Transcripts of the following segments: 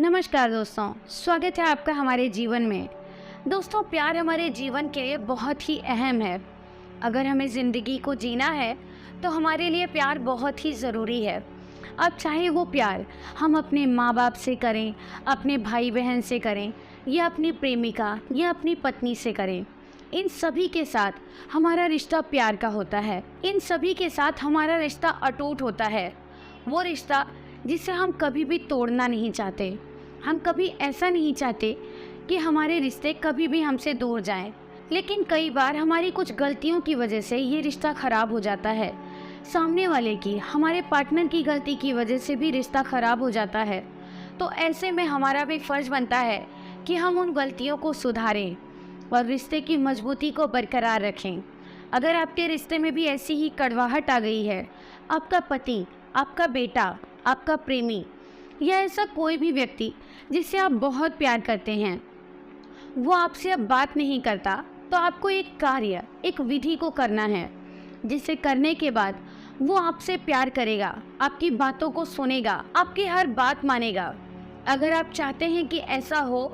नमस्कार दोस्तों, स्वागत है आपका हमारे जीवन में। दोस्तों, प्यार हमारे जीवन के लिए बहुत ही अहम है। अगर हमें ज़िंदगी को जीना है तो हमारे लिए प्यार बहुत ही ज़रूरी है। अब चाहे वो प्यार हम अपने माँ बाप से करें, अपने भाई बहन से करें, या अपनी प्रेमिका या अपनी पत्नी से करें, इन सभी के साथ हमारा रिश्ता प्यार का होता है। इन सभी के साथ हमारा रिश्ता अटूट होता है। वो रिश्ता जिसे हम कभी भी तोड़ना नहीं चाहते। हम कभी ऐसा नहीं चाहते कि हमारे रिश्ते कभी भी हमसे दूर जाएं। लेकिन कई बार हमारी कुछ गलतियों की वजह से ये रिश्ता ख़राब हो जाता है। सामने वाले की, हमारे पार्टनर की गलती की वजह से भी रिश्ता ख़राब हो जाता है। तो ऐसे में हमारा भी फ़र्ज़ बनता है कि हम उन गलतियों को सुधारें और रिश्ते की मजबूती को बरकरार रखें। अगर आपके रिश्ते में भी ऐसी ही कड़वाहट आ गई है, आपका पति, आपका बेटा, आपका प्रेमी या ऐसा कोई भी व्यक्ति जिससे आप बहुत प्यार करते हैं, वो आपसे अब बात नहीं करता, तो आपको एक कार्य, एक विधि को करना है, जिसे करने के बाद वो आपसे प्यार करेगा, आपकी बातों को सुनेगा, आपकी हर बात मानेगा। अगर आप चाहते हैं कि ऐसा हो,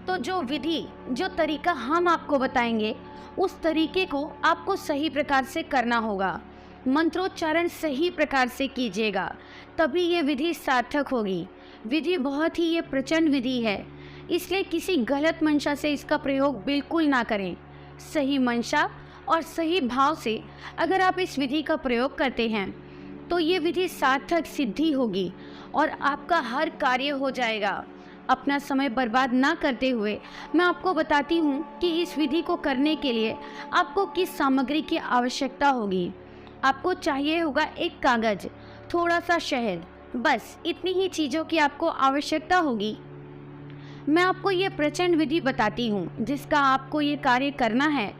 तो जो विधि, जो तरीका हम आपको बताएंगे, उस तरीके को आपको सही प्रकार से करना होगा। मंत्रोच्चारण सही प्रकार से कीजिएगा, तभी ये विधि सार्थक होगी। विधि बहुत ही ये प्रचंड विधि है, इसलिए किसी गलत मंशा से इसका प्रयोग बिल्कुल ना करें। सही मंशा और सही भाव से अगर आप इस विधि का प्रयोग करते हैं तो ये विधि सार्थक सिद्धि होगी और आपका हर कार्य हो जाएगा। अपना समय बर्बाद ना करते हुए मैं आपको बताती हूँ कि इस विधि को करने के लिए आपको किस सामग्री की आवश्यकता होगी। आपको चाहिए होगा एक कागज़, थोड़ा सा शहद, बस इतनी ही चीज़ों की आपको आवश्यकता होगी। मैं आपको ये प्रचंड विधि बताती हूँ जिसका आपको ये कार्य करना है।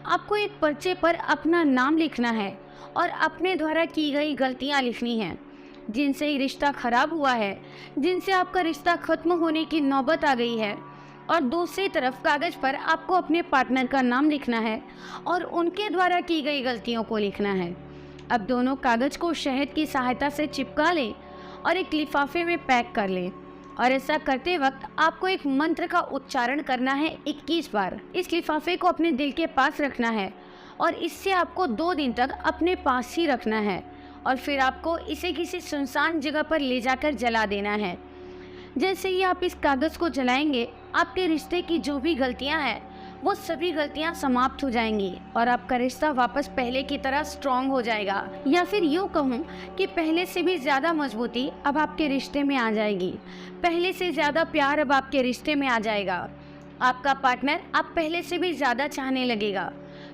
आपको एक पर्चे पर अपना नाम लिखना है और अपने द्वारा की गई गलतियाँ लिखनी हैं, जिनसे ये रिश्ता ख़राब हुआ है, जिनसे आपका रिश्ता ख़त्म होने की नौबत आ गई है। और दूसरी तरफ कागज़ पर आपको अपने पार्टनर का नाम लिखना है और उनके द्वारा की गई गलतियों को लिखना है। अब दोनों कागज़ को शहद की सहायता से चिपका लें और एक लिफाफे में पैक कर लें। और ऐसा करते वक्त आपको एक मंत्र का उच्चारण करना है 21 बार। इस लिफाफे को अपने दिल के पास रखना है और इससे आपको 2 दिन तक अपने पास ही रखना है और फिर आपको इसे किसी सुनसान जगह पर ले जाकर जला देना है। जैसे ही आप इस कागज़ को जलाएंगे, आपके रिश्ते की जो भी गलतियां हैं वो सभी गलतियां समाप्त हो जाएंगी और आपका रिश्ता वापस पहले की तरह स्ट्रॉन्ग हो जाएगा। या फिर यूँ कहूँ कि पहले से भी ज़्यादा मजबूती अब आपके रिश्ते में आ जाएगी। पहले से ज़्यादा प्यार अब आपके रिश्ते में आ जाएगा। आपका पार्टनर आप पहले से भी ज़्यादा चाहने लगेगा।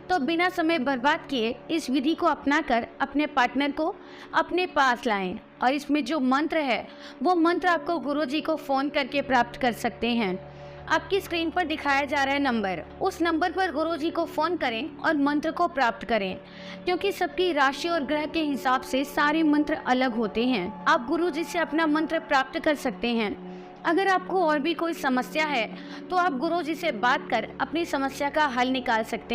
तो बिना समय बर्बाद किए इस विधि को अपनाकर अपने पार्टनर को अपने पास लाएं। और इसमें जो मंत्र है वो मंत्र आपको गुरुजी को फ़ोन करके प्राप्त कर सकते हैं। आपकी स्क्रीन पर दिखाया जा रहा है नंबर, उस नंबर पर गुरुजी को फ़ोन करें और मंत्र को प्राप्त करें, क्योंकि सबकी राशि और ग्रह के हिसाब से सारे मंत्र अलग होते हैं। आप गुरुजी से अपना मंत्र प्राप्त कर सकते हैं। अगर आपको और भी कोई समस्या है तो आप गुरुजी से बात कर अपनी समस्या का हल निकाल सकते हैं।